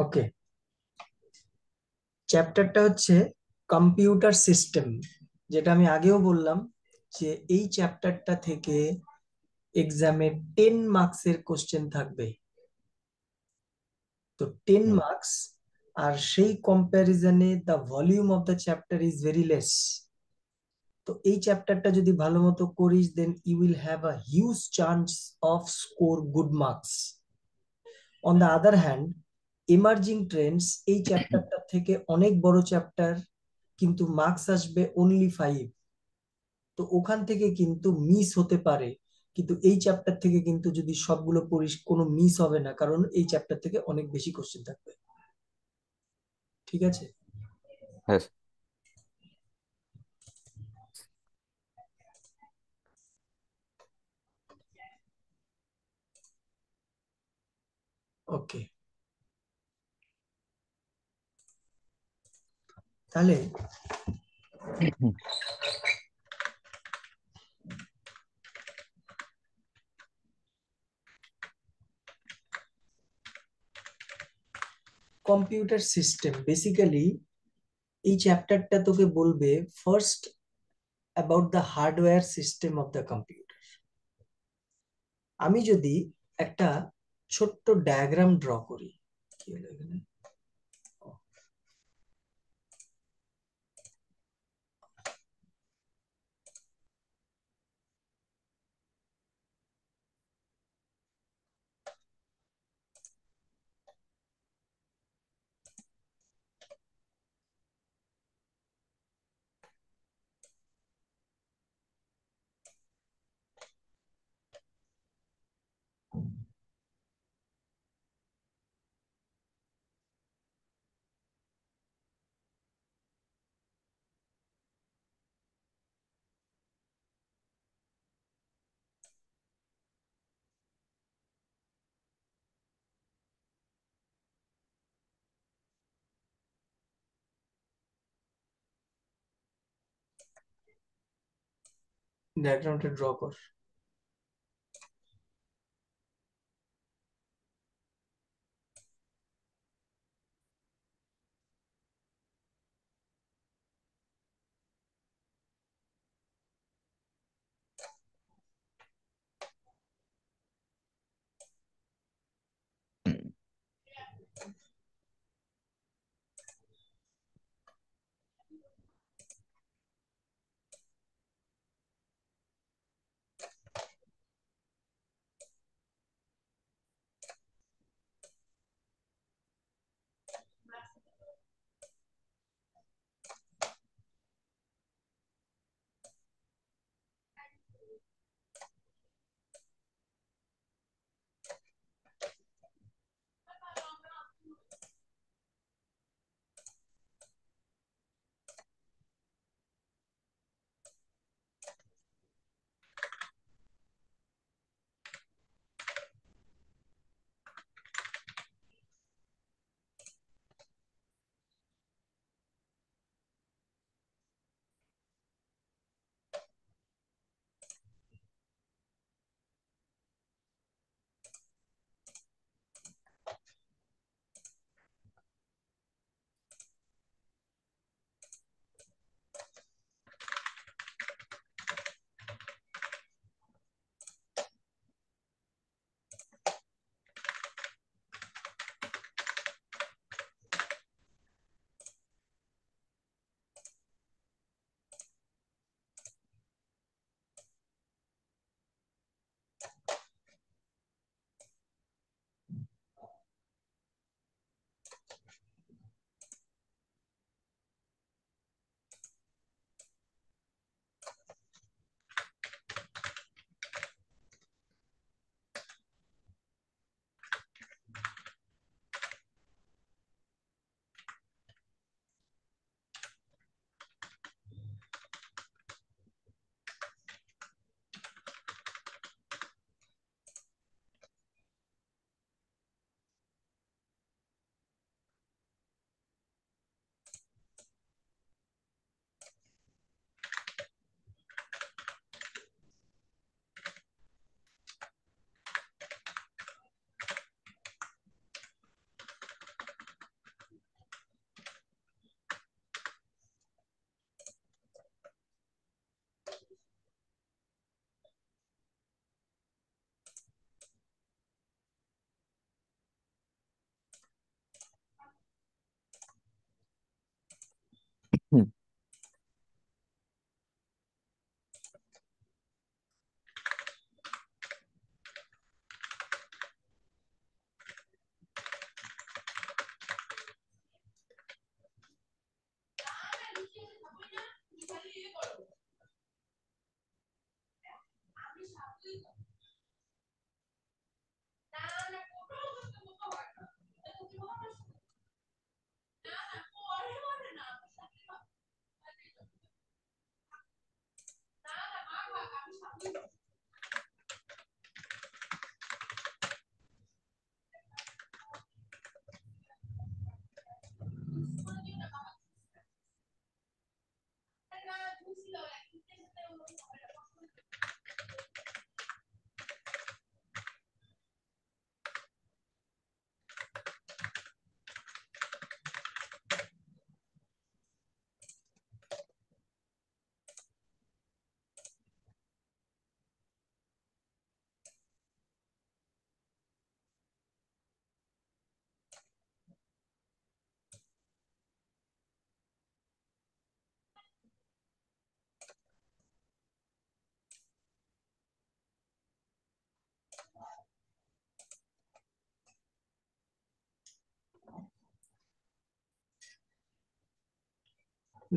ওকে, চ্যাপ্টারটা হচ্ছে computer system. যেটা আমি আগেও বললাম যে এই চ্যাপ্টারটা থেকে এক্সামে 10 মার্কসের কোশ্চেন থাকবে। তো 10 মার্কস, আর সেই কম্প্যারিজনে the volume of the chapter is very less. তো এই চ্যাপ্টারটা যদি ভালো মতো করিস, then you will have a huge chance of score good marks. On the other hand, emerging trends এই চ্যাপ্টারটা থেকে অনেক বড় চ্যাপ্টার, কিন্তু মার্কস আসবে অনলি 5। তো ওখান থেকে কিন্তু মিস হতে পারে, কিন্তু এই চ্যাপ্টার থেকে কিন্তু যদি সবগুলো পড়িস কোনো মিস হবে না, কারণ এই চ্যাপ্টার থেকে অনেক বেশি কোশ্চেন থাকবে। ঠিক আছে? হ্যাঁ। ওকে, তাহলে কম্পিউটার সিস্টেম বেসিক্যালি এই চ্যাপ্টারটা তোকে বলবে first about the hardware system of the computer. আমি যদি একটা ছোট্ট ডায়াগ্রাম ড্র করি, কি হলো এখানে? ডায়াগ্রামটা ড্র কর।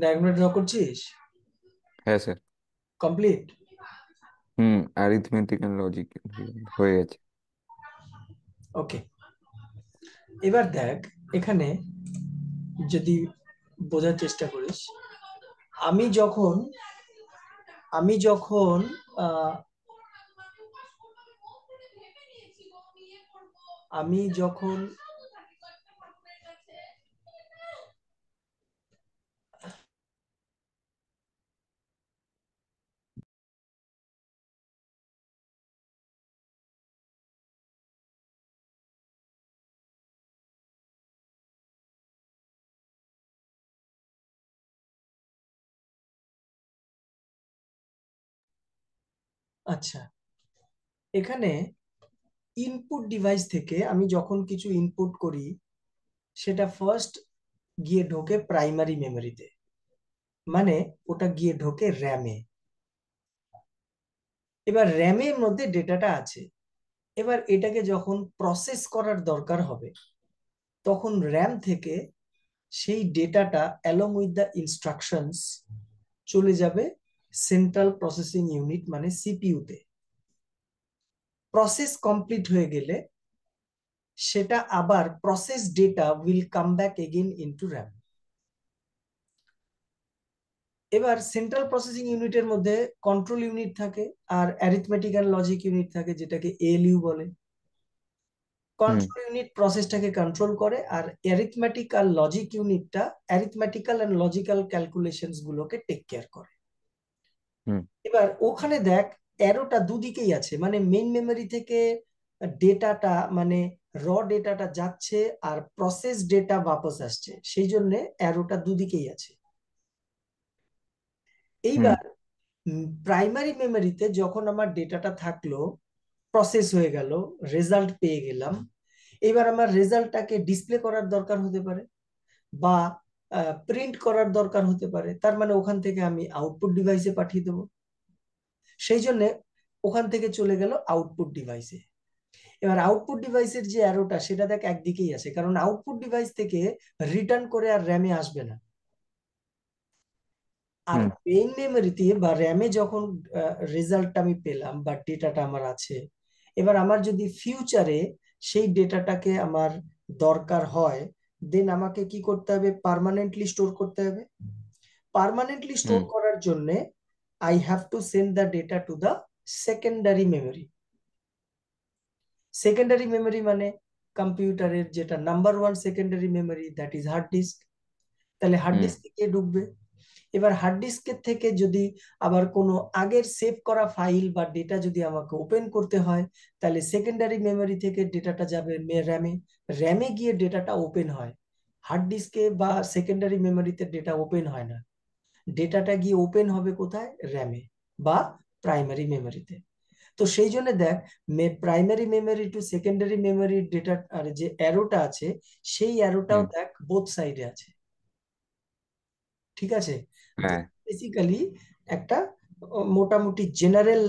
ডায়াগ্রাম ড্র করছিস? হ্যাঁ sir. Complete? Arithmetic and logic হয়ে গেছে। ওকে, এবার দেখ এখানে যদি বোঝার চেষ্টা করিস, আমি যখন আমি যখন আহ, আমি যখন আচ্ছা, এখানে ইনপুট ডিভাইস থেকে আমি যখন কিছু ইনপুট করি, সেটা ফার্স্ট গিয়ে ঢোকে প্রাইমারি মেমোরিতে, মানে ওটা গিয়ে ঢোকে র্যামে। এবার র্যামের মধ্যে ডেটাটা আছে, এবার এটাকে যখন প্রসেস করার দরকার হবে, তখন র্যাম থেকে সেই ডেটাটা অ্যালং উইথ দ্য ইনস্ট্রাকশনস চলে যাবে সেন্ট্রাল প্রসেসিং ইউনিট মানে সিপিইউতে। প্রসেস কমপ্লিট হয়ে গেলে সেটা আবার process data will come back again into RAM. এবার সেন্ট্রাল প্রসেসিং ইউনিটের মধ্যে কন্ট্রোল ইউনিট থাকে আর অ্যারিথমেটিক অ্যান্ড লজিক ইউনিট থাকে, যেটাকে এএলইউ বলে। হুম কন্ট্রোল ইউনিট প্রসেসটাকে কন্ট্রোল করে, আর অ্যারিথমেটিক আর লজিক ইউনিটটা অ্যারিথমেটিক্যাল এন্ড লজিক্যাল ক্যালকুলেশনস গুলোকে টেক কেয়ার করে। হুম এবার ওখানে দেখ অ্যারোটা দুদিকেই আছে, মানে মেইন মেমরি থেকে ডেটাটা মানে র ডেটাটা যাচ্ছে আর প্রসেস ডেটা বাপস আসছে, সেই জন্য অ্যারোটা দুদিকেই আছে। হুম এইবার প্রাইমারি মেমোরিতে যখন আমার ডেটাটা থাকলো, প্রসেস হয়ে গেল, রেজাল্ট পেয়ে গেলাম, এবার আমার রেজাল্টটাকে ডিসপ্লে করার দরকার হতে পারে বা প্রিন্ট করার দরকার হতে পারে, তার মানে ওখান থেকে আমি আউটপুট ডিভাইসে পাঠিয়ে দেবো। সেই জন্য ওখান থেকে চলে গেল আউটপুট ডিভাইসে। এবার আউটপুট ডিভাইসের যে অ্যারোটা সেটা দেখ একদিকেই আছে, কারণ আউটপুট ডিভাইস থেকে রিটার্ন করে আর র্যামে আসবে না। আর হুম মেইন মেমোরিতে বা র্যামে যখন রেজাল্টটা আমি পেলাম বা ডেটাটা আমার আছে, এবার আমার যদি ফিউচারে সেই ডেটাটাকে আমার দরকার হয়, দেন আমাকে কি করতে হবে? পার্মানেন্টলি স্টোর করতে হবে। পার্মানেন্টলি স্টোর হুম করার জন্য I have to send the data to the secondary memory. Secondary memory মানে কম্পিউটারের যেটা number one secondary memory, that is hard disk. তাহলে হার্ড হুম ডিস্কে কে ঢুকবে? এবার হার্ড ডিস্কের থেকে যদি আবার কোনো আগের সেভ করা ফাইল বা ডেটা যদি আমাকে ওপেন করতে হয়, তাহলে সেকেন্ডারি মেমোরি থেকে ডেটাটা যাবে র্যামে, র্যামে গিয়ে ডেটাটা ওপেন হয়। হার্ড ডিস্কে বা সেকেন্ডারি মেমোরিতে ডেটা ওপেন হয় না, ডেটাটা গিয়ে ওপেন হবে কোথায়? র্যামে বা প্রাইমারি মেমোরিতে। তো সেই জন্য দেখ, primary memory to secondary memory data আর যে অ্যারোটা আছে, সেই অ্যারোটাও হুম দেখ বোথ সাইডে আছে। ঠিক আছে? হ্যাঁ বেসিক্যালি একটা মোটামুটি জেনারেল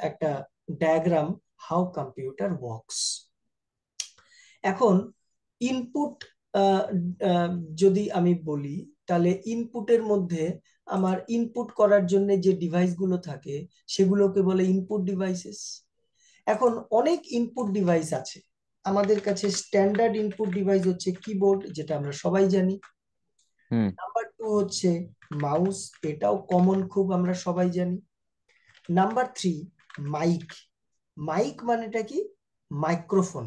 একটা ডায়াগ্রাম হাউ কম্পিউটার ওয়ার্কস। এখন ইনপুট যদি আমি বলি, তাহলে ইনপুটের মধ্যে আমার ইনপুট করার জন্য যে ডিভাইসগুলো থাকে সেগুলোকে বলে ইনপুট ডিভাইসেস। এখন অনেক ইনপুট ডিভাইস আছে। আমাদের কাছে স্ট্যান্ডার্ড ইনপুট ডিভাইস হচ্ছে কিবোর্ড, যেটা আমরা সবাই জানি। হুম নাম্বার টু হচ্ছে মাউস, এটাও কমন খুব, আমরা সবাই জানি। Number three mic. মাইক মানেটা কি? মাইক্রোফোন।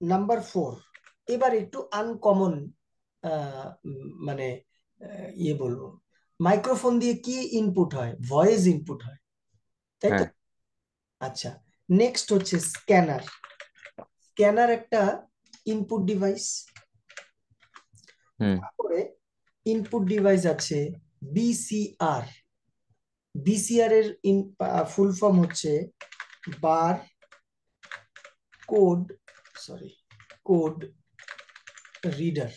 নাম্বার ফোর, এবার একটু আনকমন, মানে ইয়ে বলবো, মাইক্রোফোন দিয়ে কি ইনপুট হয়? ভয়েস ইনপুট হয়, তাই তো? হ্যাঁ আচ্ছা, নেক্সট হচ্ছে স্ক্যানার। স্ক্যানার একটা ইনপুট ডিভাইস। হুম তারপরে ইনপুট ডিভাইস আছে বিসিআর। বিসিআর এর ফুল ফর্ম হচ্ছে bar code, sorry, code reader.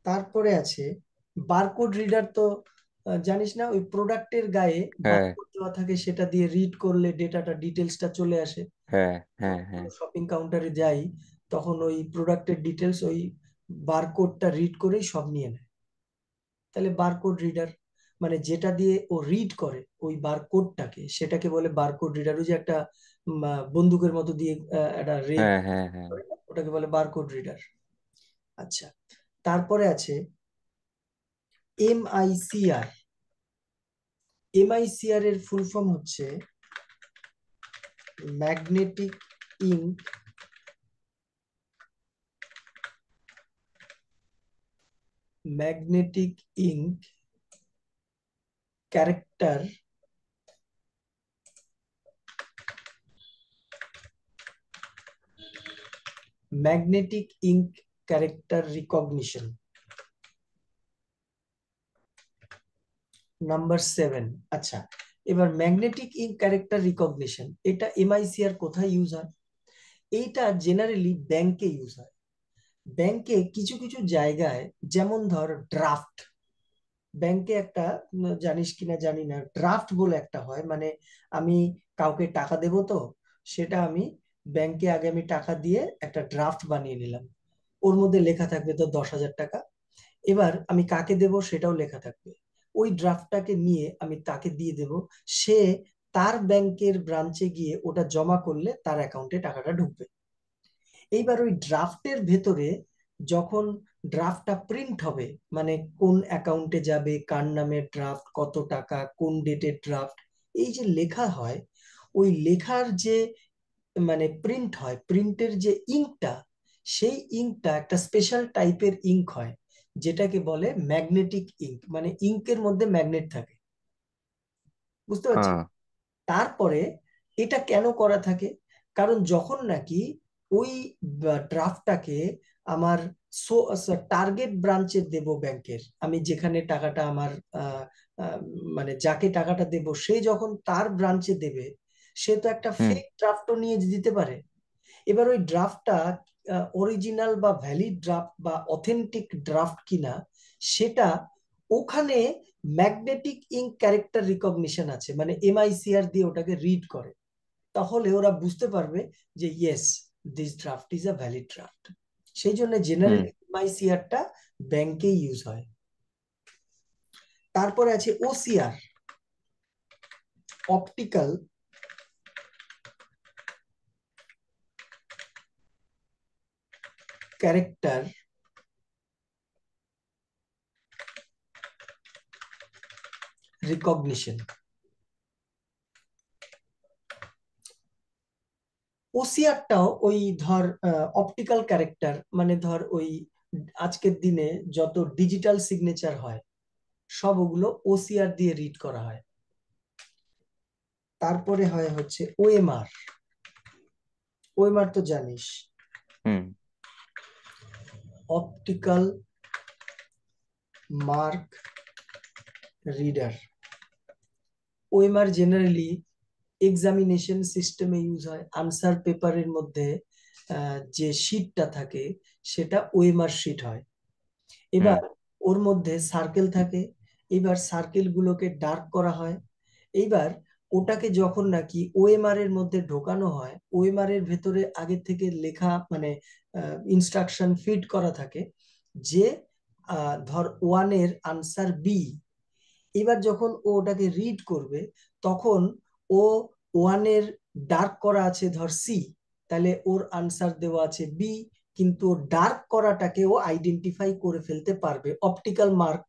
তারপরে আছে বারকোড রিডার, তো জানিস না, ওই প্রোডাক্টের গায়ে হ্যাঁ বারকোড দেওয়া থাকে, সেটা দিয়ে রিড করলে ডেটাটা ডিটেলসটা চলে আসে। হ্যাঁ হ্যাঁ হ্যাঁ শপিং কাউন্টারে যাই, তখন ওই প্রোডাক্টের ডিটেলস ওই বারকোডটা রিড করেই সব নিয়ে নেয়। তাহলে বারকোড রিডার মানে যেটা দিয়ে ও রিড করে ওই বারকোডটাকে, সেটাকে বলে বারকোড রিডার। ওই যে একটা বন্দুকের মতো দিয়ে একটা রে হ্যাঁ হ্যাঁ হ্যাঁ ওটাকে বলে বারকোড রিডার। আচ্ছা, তারপরে আছে এমআইসিআর। এমআইসিআর এর ফুল ফর্ম হচ্ছে magnetic ink magnetic ink character magnetic ink character recognition. Number 7। আচ্ছা, এবার ম্যাগনেটিক ইঙ্ক ক্যারেক্টার রিকগনিশন, এটা এমআইসিআর কোথায় ইউজ হয়? এইটা জেনারেলি ব্যাংকে ইউজ হয়। ব্যাংকে কিছু কিছু জায়গায়, যেমন ধর ড্রাফট, ব্যাংকে একটা জানিস কিনা জানি না, ড্রাফট বলে একটা হয়, মানে আমি কাউকে টাকা দেব, তো সেটা আমি ব্যাংকে আগে আমি টাকা দিয়ে একটা ড্রাফট বানিয়ে নিলাম। ওর মধ্যে লেখা থাকবে তো 10,000 টাকা। এবার আমি কাকে দেব সেটাও লেখা থাকবে। ওই ড্রাফটটাকে নিয়ে আমি তাকে দিয়ে দেব, সে তার ব্যাংকের ব্রাঞ্চে গিয়ে ওটা জমা করলে তার অ্যাকাউন্টে টাকাটা ঢুকবে। এইবার ওই ড্রাফটের ভেতরে যখন ড্রাফটটা প্রিন্ট হবে, মানে কোন অ্যাকাউন্টে যাবে, কার নামে ড্রাফট, কত টাকা, কোন ডেটের ড্রাফট, এই যে লেখা হয়, ওই লেখার যে মানে প্রিন্ট হয়, প্রিন্টের যে ইঙ্কটা, সেই ইঙ্কটা একটা স্পেশাল টাইপের ইঙ্ক হয়, যেটাকে বলে ম্যাগনেটিক ইঙ্ক, মানে ইঙ্কের মধ্যে ম্যাগনেট থাকে। বুঝতে পারছি? হ্যাঁ তারপরে এটা কেন করা থাকে? কারণ যখন নাকি ওই ড্রাফটটাকে আমার টার্গেট ব্রাঞ্চে দেব, ব্যাংকের আমি যেখানে টাকাটা আমার আহ, আহ, মানে যাকে টাকাটা দেব, সে যখন তার ব্রাঞ্চে দেবে, সে তো একটা হুম ফেক ড্রাফটও নিয়ে দিতে পারে। এবার ওই ড্রাফটটা অরিজিনাল বা ভ্যালিড ড্রাফট বা অথেন্টিক ড্রাফট কিনা, সেটা ওখানে ম্যাগনেটিক ইঙ্ক ক্যারেক্টার রিকগনিশন আছে, মানে এমআইসিআর দিয়ে ওটাকে রিড করে। তাহলে ওরা বুঝতে পারবে যে yes, this draft is a valid draft. সেই জন্য হুম জেনারেলি এমআইসিআরটা ব্যাংকে ইউজ হয়। তারপরে আছে ওসিআর, অপটিক্যাল ক্যারেক্টার রিকগনিশন। ওসিআরটাও ওই ধর অপটিক্যাল ক্যারেক্টার, মানে ধর ওই আজকের দিনে যত ডিজিটাল সিগনেচার হয়, সব ওগুলো ওসিআর দিয়ে রিড করা হয়। তারপরে হয় হচ্ছে ওএমআর। ওএমআর তো জানিস, hmm optical mark reader. OMR generally examination সিস্টেমে ইউজ হয়। আনসার পেপারের মধ্যে যে শিটটা থাকে, সেটা ওএমআর শিট হয়। হুম এবার ওর মধ্যে সার্কেল থাকে, এবার সার্কেল গুলোকে ডার্ক করা হয়। এইবার ওটাকে যখন নাকি ওএমআর এর মধ্যে ঢোকানো হয়, ওএমআর এর ভেতরে আগে থেকে লেখা মানে ইনস্ট্রাকশন ফিড করা থাকে, যে ধর ওয়ানের আনসার বি। এবার যখন ও ওটাকে রিড করবে, তখন ও ওয়ানের ডার্ক করা আছে ধর সি, তাহলে ওর আনসার দেওয়া আছে বি, কিন্তু ডার্ক করাটাকে ও আইডেন্টিফাই করে ফেলতে পারবে। অপটিক্যাল মার্ক,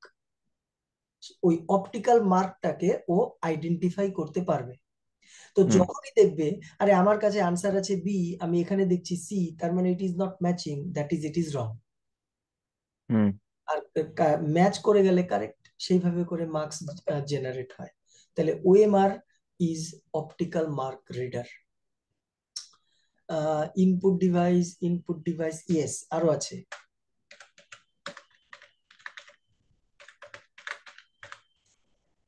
ওই অপটিক্যাল মার্কটাকে ও আইডেন্টিফাই করতে পারবে। তো হুম যখনই দেখবে আরে আমার কাছে আনসার আছে বি, আমি এখানে দেখছি সি, তার মানে it is not matching, that is it is wrong. হুম আর ম্যাচ করে গেলে কারেক্ট, সেইভাবে করে মার্কস জেনারেট হয়। তাহলে OMR is optical mark reader. Input device yes, আরো আছে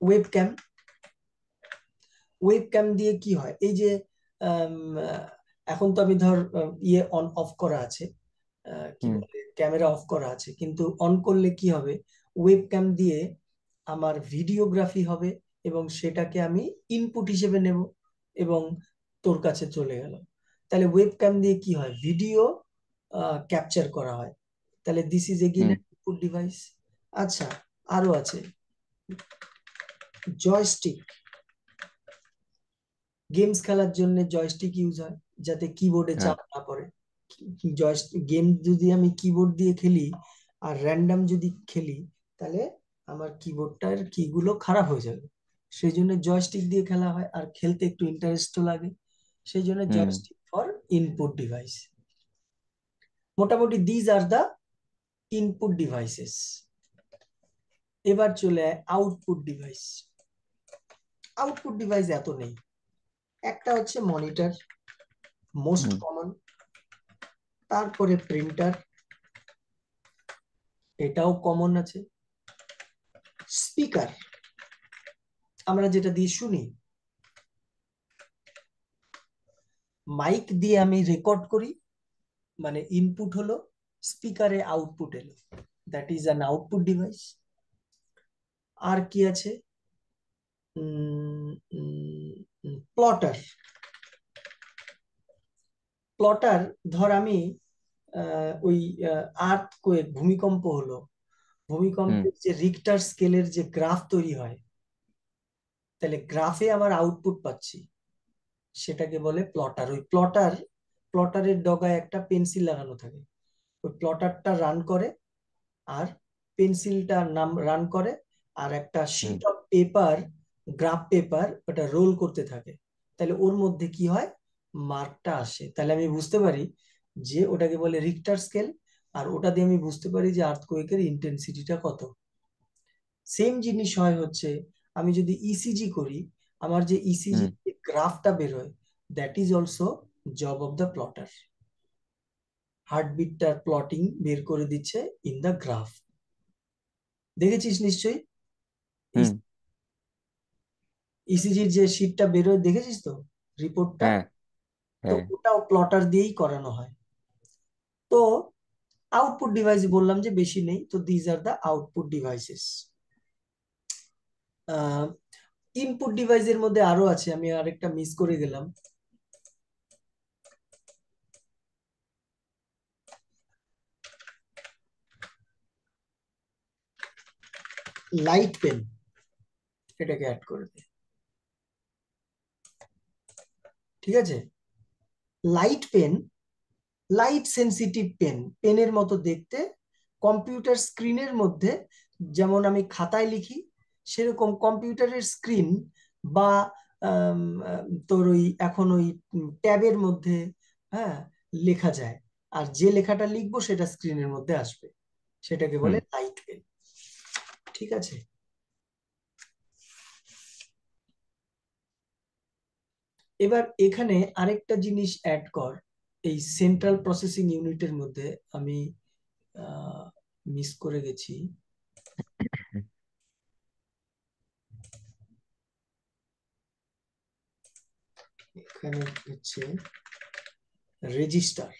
ওয়েবক্যাম। ওয়েবক্যাম দিয়ে কি হয়, এই যে আম, এখন তো আমি ধর ইয়ে অন অফ করা আছে, কি হুম বলে, ক্যামেরা অফ করা আছে, কিন্তু অন করলে কি হবে, ওয়েবক্যাম দিয়ে আমার ভিডিওগ্রাফি হবে, এবং সেটাকে আমি ইনপুট হিসেবে নেব এবং তোর কাছে চলে গেল। তাহলে ওয়েবক্যাম দিয়ে কি হয়, ভিডিও ক্যাপচার করা হয়। তাহলে this is again hmm input device. আচ্ছা, আরো আছে জয়স্টিক। গেমস খেলার জন্য জয়স্টিক ইউজ হয় যাতে কিবোর্ডে হ্যাঁ চাপ না পড়ে। জয়স্টিক গেম যদি আমি কিবোর্ড দিয়ে খেলি আর র্যান্ডম যদি খেলি, তাহলে আমার কিবোর্ডটার কি গুলো খারাপ হয়ে যাবে। সেই জন্য জয়স্টিক দিয়ে খেলা হয়, আর খেলতে একটু ইন্টারেস্টও লাগে। সেই জন্য হুম জয়স্টিক ফর ইনপুট ডিভাইস। মোটামুটি these are the input devices. এবার চলে আউটপুট ডিভাইস। আউটপুট ডিভাইস এত নেই, একটা হচ্ছে মনিটর, মোস্ট হুম কমন। তারপরে প্রিন্টার, এটাও কমন আছে। স্পিকার, আমরা যেটা দিয়ে শুনি। মাইক দিয়ে আমি রেকর্ড করি, মানে ইনপুট হলো, স্পিকারে আউটপুট এলো, that is an output device. আর কি আছে, প্লটার। প্লটার, ধর আমি ওই আর্থকোয়েক, ভূমিকম্প হলো, হুম ভূমিকম্পের যে রিক্টার স্কেলের যে গ্রাফ তৈরি হয়, তাহলে গ্রাফে আমার আউটপুট পাচ্ছি, সেটাকে বলে প্লটার। ওই প্লটারের ডগায় একটা পেন্সিল লাগানো থাকে, ওই প্লটারটা রান করে, আর পেন্সিলটা নাম রান করে, আর একটা hmm sheet of paper, graph paper, ওটা রোল করতে থাকে। তাহলে ওর মধ্যে কি হয়, মার্কটা আসে। তাহলে আমি বুঝতে পারি যে ওটাকে বলে রিক্টার স্কেল, আর ওটা দিয়ে আমি বুঝতে পারি যে আর্থকোয়েকের ইন্টেন্সিটিটা কত। সেম জিনিস হয় হচ্ছে, আমি যদি ইসিজি করি, আমার যে ইসিজি হুম গ্রাফটা বেরোয়, that is also job of the plotter. হার্টবিটটার প্লটিং বের করে দিচ্ছে ইন দ্য গ্রাফ। দেখেছিস নিশ্চয়ই হুম ইসিজির যে শিটটা বেরোয়, দেখেছিস তো রিপোর্টটা? হ্যাঁ তো হ্যাঁ ওটাও প্লটার দিয়েই করানো হয়। তো আউটপুট ডিভাইস বললাম যে বেশি নেই, তো these are the output devices. Input ডিভাইসের মধ্যে আরো আছে, আমি আরেকটা মিস করে গেলাম। লাইট পেন, এটাকে অ্যাড করে দে। ঠিক আছে, light pen, light sensitive pen, পেনের মতো দেখতে, কম্পিউটার স্ক্রিনের মধ্যে যেমন আমি খাতায় লিখি, সেরকম কম্পিউটারের স্ক্রিন বা তোর ওই এখন ওই ট্যাবের মধ্যে, হ্যাঁ, লেখা যায়। আর যে লেখাটা লিখবো সেটা স্ক্রিনের মধ্যে আসবে, সেটাকে বলে হুম লাইট পেন। ঠিক আছে, এবার এখানে আরেকটা জিনিস অ্যাড কর। এই সেন্ট্রাল প্রসেসিং ইউনিটের মধ্যে আমি মিস করে গেছি। এখানে হচ্ছে রেজিস্টার।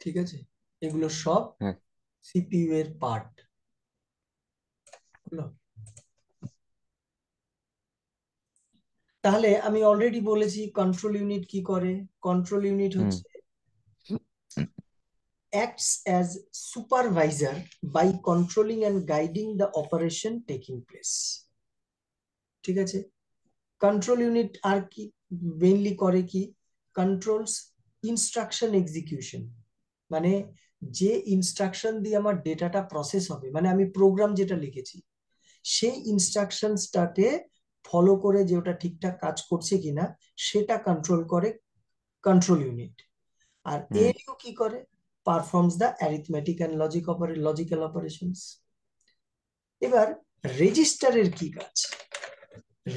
ঠিক আছে, এগুলো সব হ্যাঁ সিপিইউ এর পার্ট হলো। তাহলে আমি অলরেডি বলেছি কন্ট্রোল ইউনিট কি করে। কন্ট্রোল ইউনিট হুম হচ্ছে acts as supervisor by controlling and guiding the operation taking place। ঠিক আছে, কন্ট্রোল ইউনিট আর কি মেইনলি করে কি, কন্ট্রোলস ইনস্ট্রাকশন এক্সিকিউশন। মানে যে ইনস্ট্রাকশন দিয়ে আমার ডেটাটা প্রসেস হবে, মানে আমি প্রোগ্রাম যেটা লিখেছি, সেই ইনস্ট্রাকশনসটাকে ফলো করে যে ওটা ঠিকঠাক কাজ করছে কিনা, সেটা কন্ট্রোল করে কন্ট্রোল ইউনিট। আর হুম এএলইউ কি করে, performs the arithmetic and logical operations. এবার রেজিস্টারের কি কাজ,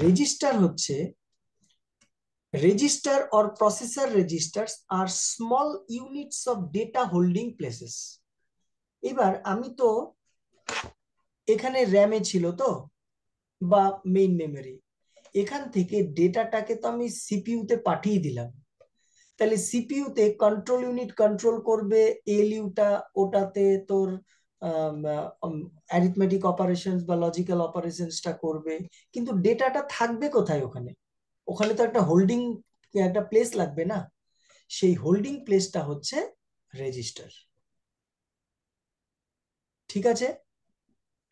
রেজিস্টার হচ্ছে, register or processor registers are small units of data holding places। এবার আমি তো এখানে র্যামে ছিল তো, বা মেইন মেমোরি, এখান থেকে ডেটাটাকে তো আমি সিপিইউ তে পাঠিয়ে দিলাম। তাহলে সিপিইউতে কন্ট্রোল ইউনিট কন্ট্রোল করবে, এলইউটা ওটাতে তোর অ্যারিথমেটিক অপারেশনস বা লজিক্যাল অপারেশনসটা করবে, কিন্তু ডেটাটা থাকবে কোথায় ওখানে? ওখানে তো একটা হোল্ডিং, একটা প্লেস লাগবে না? সেই হোল্ডিং প্লেসটা হচ্ছে রেজিস্টার। ঠিক আছে,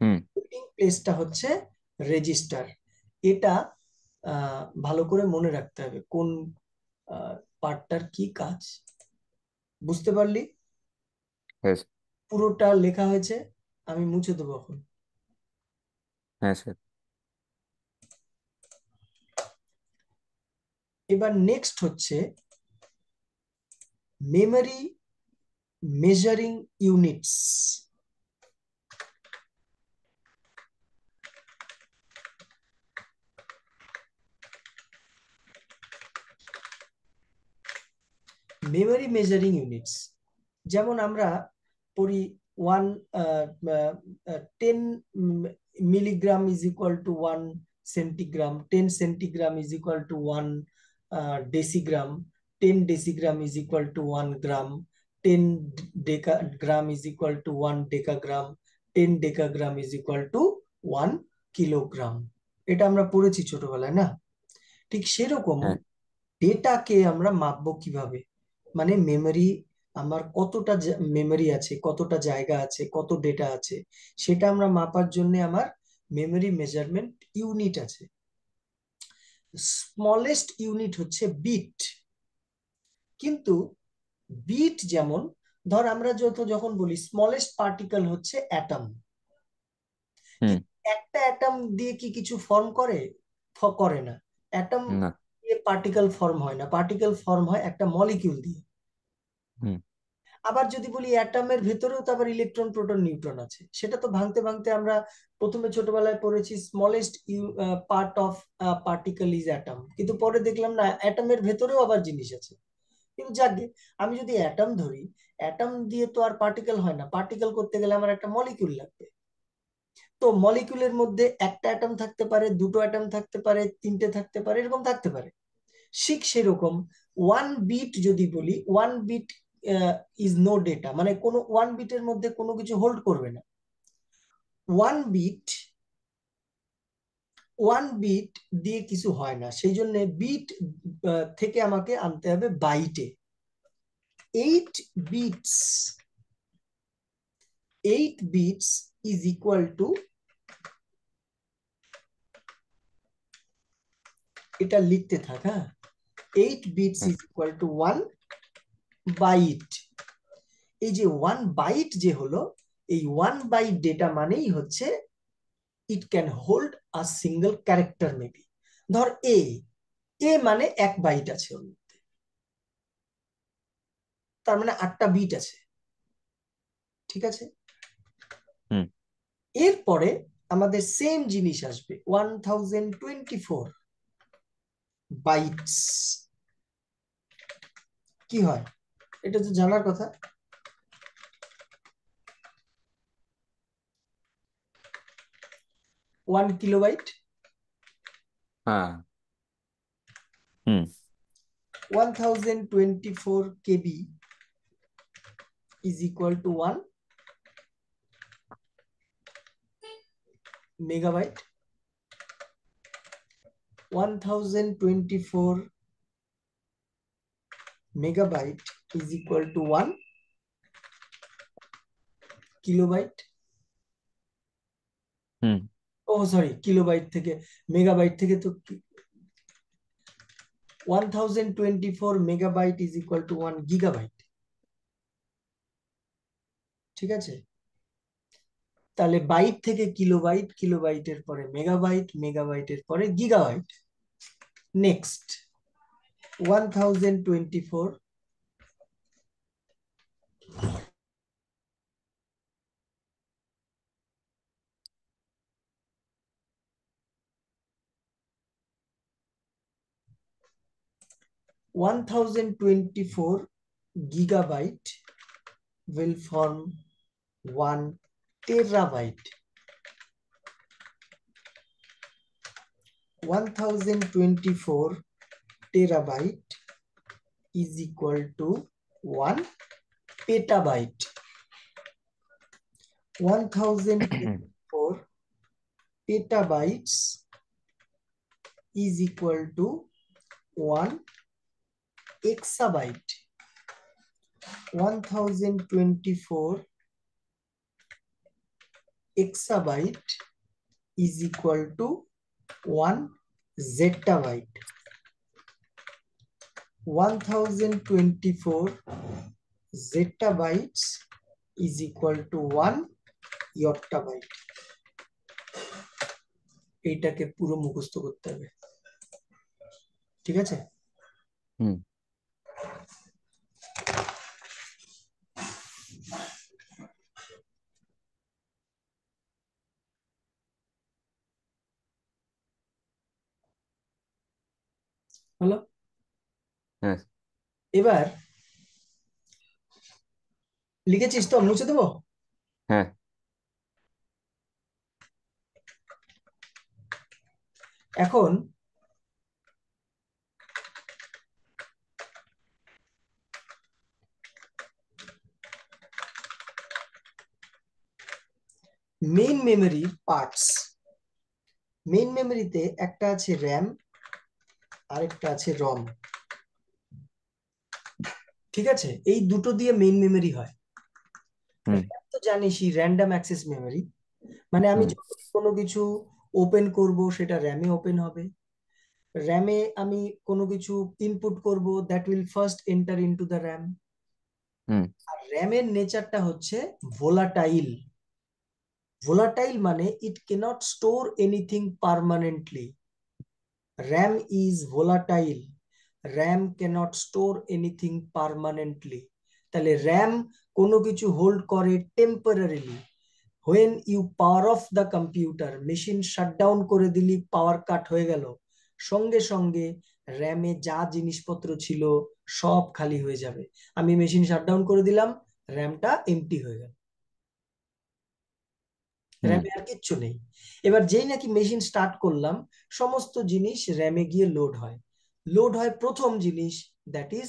হুম হোল্ডিং প্লেসটা হচ্ছে রেজিস্টার। এটা ভালো করে মনে রাখতে হবে কোন পার্টটার কি কাজ। বুঝতে পারলি? হ্যাঁ স্যার। পুরোটা লেখা হয়েছে, আমি মুছে দেবো এখন। হ্যাঁ স্যার। এবার নেক্সট হচ্ছে memory measuring units. Memory measuring units যেমন আমরা পড়ি 10 milligram is equal two 1 centigram, 10 centigram is equal two 1 decigram, 10 decigram is equal two 1 gram, 10 gram is equal two 1 decagram, 10 decagram is equal two 1 kilogram. এটা আমরা পড়েছি ছোটবেলায় না? ঠিক সেরকম হ্যাঁ ডেটাকে আমরা মাপবো কিভাবে? মানে মেমরি, আমার কতটা মেমরি আছে, কতটা জায়গা আছে, কত ডেটা আছে, সেটা আমরা মাপার জন্য আমার মেমরি মেজারমেন্ট ইউনিট আছে। স্মলেস্ট ইউনিট হচ্ছে বিট। কিন্তু বিট যেমন, ধর আমরা যখন বলি স্মলেস্ট পার্টিকেল হচ্ছে অ্যাটম, হুম কিন্তু একটা অ্যাটম দিয়ে কি কিছু ফর্ম করে? করে না। অ্যাটম না দিয়ে পার্টিকেল ফর্ম হয় না, পার্টিকেল ফর্ম হয় একটা মলিকিউল দিয়ে। হুম আবার যদি বলি অ্যাটমের ভেতরেও তো আবার ইলেকট্রন প্রোটন নিউট্রন আছে, সেটা তো ভাঙতে ভাঙতে আমরা প্রথমে ছোটবেলায় পড়েছি smallest part of particle is atom, কিন্তু পরে দেখলাম না অ্যাটমের ভেতরেও আবার জিনিস আছে। কিন্তু যাকে আমি যদি অ্যাটম ধরি, অ্যাটম দিয়ে তো আর পার্টিকেল হয় না, পার্টিকেল করতে গেলে আমার একটা মলিকিউল লাগবে। তো মলিকিউলের মধ্যে একটা অ্যাটম থাকতে পারে, দুটো অ্যাটম থাকতে পারে, তিনটে থাকতে পারে, এরকম থাকতে পারে। ঠিক সেরকম ওয়ান বিট যদি বলি, one bit is no data, মানে কোনো ওয়ান বিটের মধ্যে কোনো কিছু হোল্ড করবে না। ওয়ান বিট, ওয়ান বিট দিয়ে কিছু হয় না, সেই জন্য বিট থেকে আমাকে আনতে হবে বাইটে। 8 bits, 8 bits is equal to, এটা লিখতে থাক, হ্যাঁ, 8 বিটস হ্যাঁ ইজ ইকুয়াল টু 1 বাইট। এই যে 1 বাইট যে হলো, এই 1 বাইট ডেটা মানেই হচ্ছে it can hold a single character maybe. ধর এ, এ মানে 1 বাইট আছে ওর মধ্যে, তার মানে 8টা বিট আছে। ঠিক আছে, হুম এরপরে আমাদের সেম জিনিস আসবে 1024 বাইটস। কি হয় এটা তো জানার কথা। 1 কিলোবাইট, হ্যাঁ হুম 1024 KB is equal to 1 megabyte। 1024 megabyte is equal to 1 kilobyte। হুম ও সরি, কিলোবাইট থেকে, মেগাবাইট থেকে তো 1024 megabyte is equal to 1 gigabyte। ঠিক আছে, তাহলে বাইট থেকে কিলোবাইট, কিলোবাইটের পরে মেগাবাইট, মেগাবাইটের পরে gigabyte. Next 1024 1024 gigabyte will form 1 terabyte। 1024 terabyte is equal to 1 petabyte. 1024 petabytes is equal to 1 exabyte. 1024 exabyte is equal to 1 zettabyte. 1024 zettabytes is equal to 1 yottabyte. এইটাকে পুরো মুখস্থ করতে হবে, ঠিক আছে? হলো? এবার লিখেছিস তো, মুছে দেবো? হ্যাঁ। এখন মেইন মেমরি পার্টস। মেইন মেমরিতে একটা আছে র্যাম আর একটা আছে রম, ঠিক আছে? এই দুটো দিয়ে মেইন মেমরি হয়। তো জানিসই র্যান্ডম অ্যাক্সেস মেমরি, মানে আমি যখন কোনো কিছু ওপেন করব সেটা র্যামে ওপেন হবে। র্যামে আমি কোনো কিছু ইনপুট করব, that will first enter into the RAM. আর র্যামের নেচারটা হচ্ছে ভোলাটাইল। ভোলাটাইল মানে it cannot store anything permanently. RAM is volatile. RAM cannot store anything permanently. তাহলে RAM কোনো কিছু হোল্ড করে temporarily. when you power off the computer, machine shutdown করে দিলি, পাওয়ার কাট হয়ে গেল, সঙ্গে সঙ্গে র্যামে যা জিনিসপত্র ছিল সব খালি হয়ে যাবে। আমি মেশিন শাটডাউন করে দিলাম, র্যামটা এমটি হয়ে গেল, র্যামে আর কিচ্ছু নেই। এবার যেই নাকি মেশিন স্টার্ট করলাম, সমস্ত জিনিস র্যামে গিয়ে লোড হয়। লোড হয় প্রথম জিনিস, দ্যাট ইজ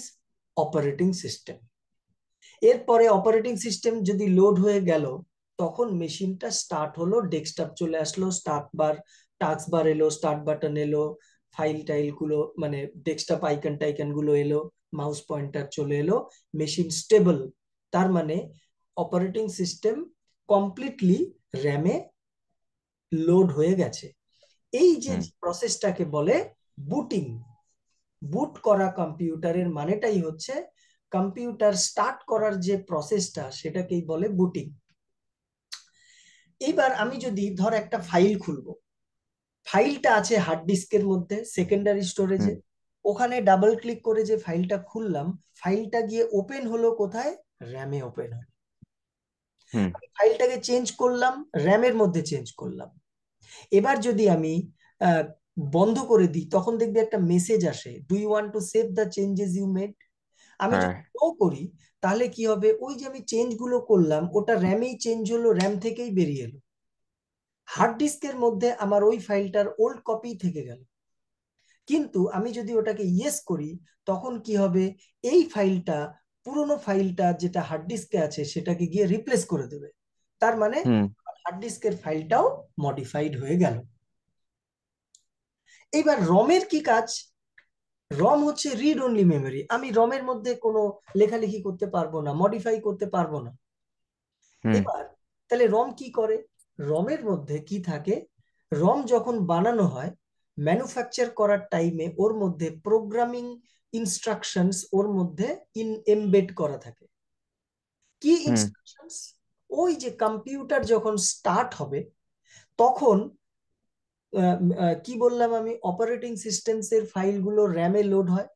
অপারেটিং সিস্টেম। এরপরে অপারেটিং সিস্টেম যদি লোড হয়ে গেল, তখন মেশিনটা স্টার্ট হলো, ডেস্কটপ চলে আসলো, স্টার্ট বার, টাস্ক বার এলো, স্টার্ট বাটন এলো, ফাইল টাইল গুলো মানে ডেস্কটপ আইকন টাইকন গুলো এলো, মাউস পয়েন্টার চলে এলো, মেশিন স্টেবল। তার মানে অপারেটিং সিস্টেম কমপ্লিটলি র্যামে লোড হয়ে গেছে। এই যে প্রসেসটাকে বলে বুটিং। বুট করা কম্পিউটারের মানেটাই হচ্ছে কম্পিউটার স্টার্ট করার যে প্রসেসটা, সেটাকেই বলে বুটিং। এইবার আমি যদি ধর একটা ফাইল খুলবো, ফাইলটা আছে হার্ড ডিস্কের মধ্যে সেকেন্ডারি স্টোরেজে, ওখানে ডাবল ক্লিক করে যে ফাইলটা খুললাম, ফাইলটা গিয়ে ওপেন হলো কোথায়? র্যামে ওপেন হলো। ফাইলটাকে চেঞ্জ করলাম, র্যামের মধ্যে চেঞ্জ করলাম। এবার যদি আমি বন্ধ করে দিই, তখন দেখবি একটা মেসেজ আসে, do you want to save the changes you made. আমি যদি নো করি, তাহলে কি হবে? ওই যে আমি চেঞ্জ গুলো করলাম, ওটা র্যামেই চেঞ্জ হলো, র্যাম থেকেই বেরিয়ে এলো। হার্ড ডিস্কের মধ্যে আমার ওই ফাইলটার ওল্ড কপি থেকে গেল। কিন্তু আমি যদি ওটাকে ইয়েস করি, তখন কি হবে? এই ফাইলটা, পুরোনো ফাইলটা যেটা হার্ড ডিস্কে আছে, সেটাকে গিয়ে রিপ্লেস করে দেবে। তার মানে হার্ড ডিস্কের ফাইলটাও মডিফাইড হয়ে গেল। এইবার রমের কি কাজ? রম হচ্ছে রিড অনলি মেমোরি। আমি রমের মধ্যে কোনো লেখালেখি করতে পারবো না, মডিফাই করতে পারবো না। এবার তাহলে রম কি করে? রমের মধ্যে কি থাকে? রম যখন বানানো হয়, ম্যানুফ্যাকচার করার টাইমে ওর মধ্যে প্রোগ্রামিং ইনস্ট্রাকশনস ওর মধ্যে এমবেড করা থাকে। কি ইনস্ট্রাকশনস? ওই যে কম্পিউটার যখন স্টার্ট হবে, তখন কি বললাম আমি, অপারেটিং সিস্টেমস এর ফাইলগুলো র্যামে লোড হয়।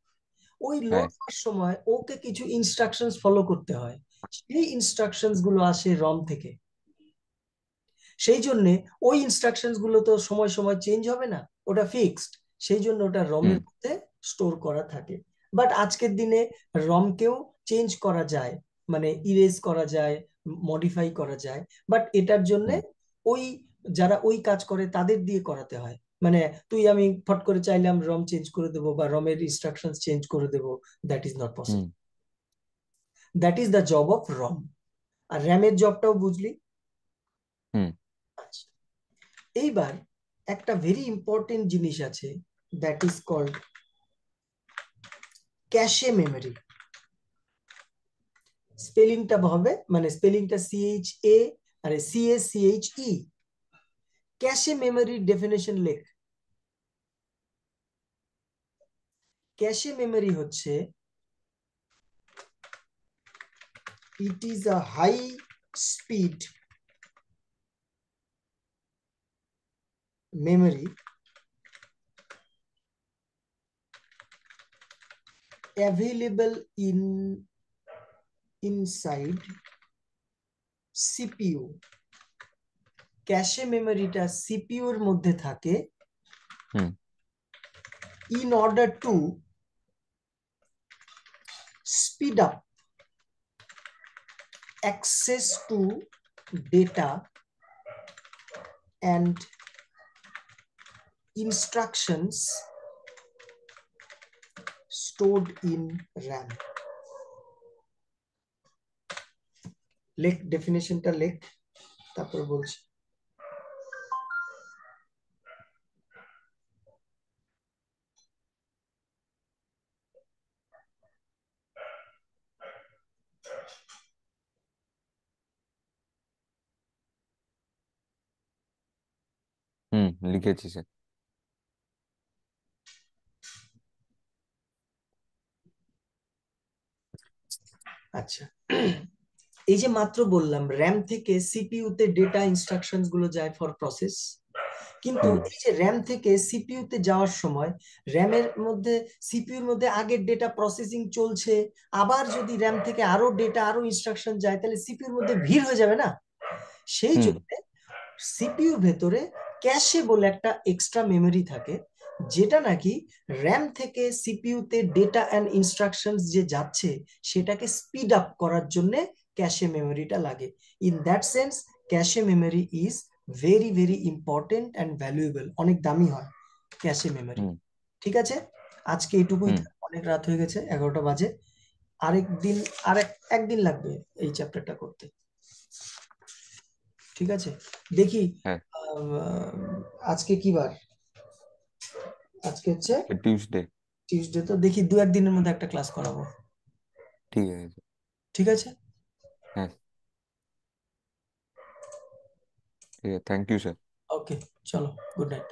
ওই লোড হওয়ার সময় ওকে কিছু ইনস্ট্রাকশনস ফলো করতে হয়, সেই ইনস্ট্রাকশনস গুলো আসে রম থেকে। সেই জন্য ওই ইনস্ট্রাকশনস গুলো তো সময় সময় চেঞ্জ হবে না, ওটা ফিক্সড, সেই জন্য ওটা রমের মধ্যে স্টোর করা থাকে। বাট আজকের দিনে রমকেও চেঞ্জ করা যায়, মানে ইরেজ করা যায়, মডিফাই করা যায়, বাট এটার জন্য ওই যারা ওই কাজ করে তাদের দিয়ে করাতে হয়। মানে তুই আমি ফট করে চাইলাম রম চেঞ্জ করে দেবো বা রমের ইনস্ট্রাকশন চেঞ্জ করে দেবো, that is not hmm possible. That is the job of ROM. আর র্যামের জবটাও বুঝলি। হুম আচ্ছা, এইবার একটা ভেরি ইম্পর্টেন্ট জিনিস আছে, that is called cache memory. স্পেলিংটা হবে, মানে স্পেলিংটা CHA, আরে CACHE। ক্যাশে মেমোরির ডেফিনেশন লেখ। ক্যাশে মেমোরি হচ্ছে, it is a high speed memory available inside CPU। Cache মেমোরিটা CPU এর মধ্যে থাকে হুম in order to speed up access to data and instructions stored in RAM। লেখ, ডেফিনেশনটা লেখ, তারপর বলছি। লিখেছি স্যার। আচ্ছা, এই যে মাত্র বললাম র্যাম থেকে সিপিইউ তে ডেটা ইনস্ট্রাকশনস গুলো যায় ফর প্রসেস, কিন্তু হুম এই যে র্যাম থেকে সিপিইউ তে যাওয়ার সময় র্যামের মধ্যে, সিপিইউর মধ্যে আগের ডেটা প্রসেসিং চলছে, আবার যদি র্যাম থেকে আরো ডেটা আরো ইনস্ট্রাকশন যায় তাহলে সিপিইউর মধ্যে ভিড় হয়ে যাবে না। সেই হুম জন্য সিপিইউর ভেতরে ক্যাশে বলে একটা এক্সট্রা মেমরি থাকে, যেটা নাকি র্যাম থেকে সিপিইউ তে ডেটা অ্যান্ড ইনস্ট্রাকশনস যে যাচ্ছে সেটাকে স্পিড আপ করার জন্য ক্যাশে মেমোরিটা লাগে। In that sense cache memory is very very important and valuable, অনেক দামি হয় ক্যাশে মেমোরি। হুম ঠিক আছে, আজকে এটুকুই হুম থাক, অনেক রাত হয়ে গেছে, 11টা বাজে। আরেক দিন, একদিন লাগবে এই চ্যাপ্টারটা করতে। ঠিক আছে, দেখি। হ্যাঁ, আজকে কি বার? আজকে হচ্ছে আজকে টিউসডে। টিউসডে, তো দেখি 2-1 দিনের মধ্যে একটা ক্লাস করাবো। ঠিক আছে। ঠিক আছে। হ্যাঁ, ঠিক আছে, থ্যাংক ইউ স্যার। ওকে, চলো, গুড নাইট।